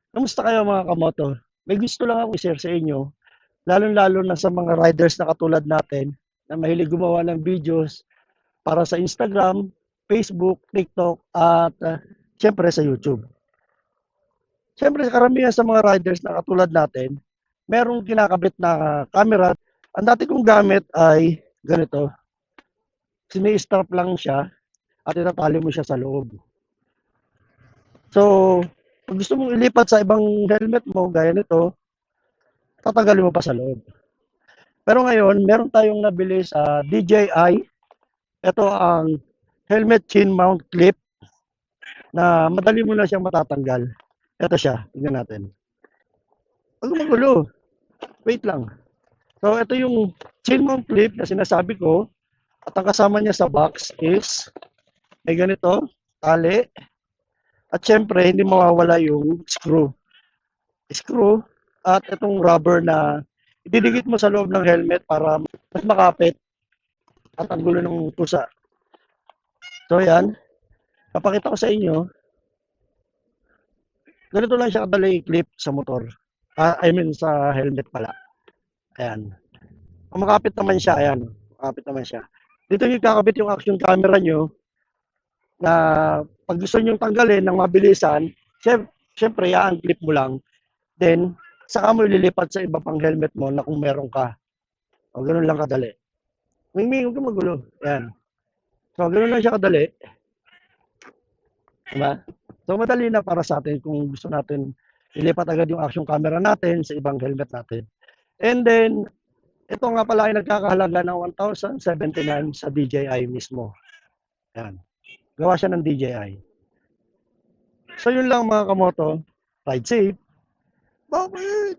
Kamusta kayo mga kamoto? May gusto lang akong i-share sa inyo, lalong-lalo na sa mga riders na katulad natin na mahilig gumawa ng videos para sa Instagram, Facebook, TikTok at siyempre sa YouTube. Siyempre karamihan sa mga riders na katulad natin, merong kinakabit na camera. Ang dati kong gamit ay ganito, sini-strap lang siya at itatali mo siya sa loob. So, pag gusto mong ilipat sa ibang helmet mo, gaya nito, tatanggalin mo pa sa loob. Pero ngayon, meron tayong nabili sa DJI. Ito ang helmet chin mount clip na madali mo na siyang matatanggal. Ito siya, tingnan natin. Huwag magulo, wait lang. So ito yung chin mount clip na sinasabi ko at ang kasama niya sa box is may ganito, tali, at syempre hindi mawawala yung screw. Screw at itong rubber na ididikit mo sa loob ng helmet para mas makapit at ang gulo ng pusa. So yan, papakita ko sa inyo. Ganito lang siya kadali i-clip sa motor. I mean sa helmet pala. Ayan. Kumakapit naman siya, ayan. Kumakapit naman siya. Dito yung kakabit yung action camera nyo na pag gusto nyo tanggalin ng mabilisan, syempre, i-unclip mo lang. Then, saka mo ililipat sa iba pang helmet mo na kung meron ka. O, ganun lang kadali. Huwag ka magulo. Ayan. So, ganun lang siya kadali. Diba? So, madali na para sa atin kung gusto natin ilipat agad yung action camera natin sa ibang helmet natin. And then, ito nga pala ay nagkakahalaga ng 1,079 sa DJI mismo. Yan. Gawa siya ng DJI. So, yun lang mga kamoto. Ride safe. Bakit?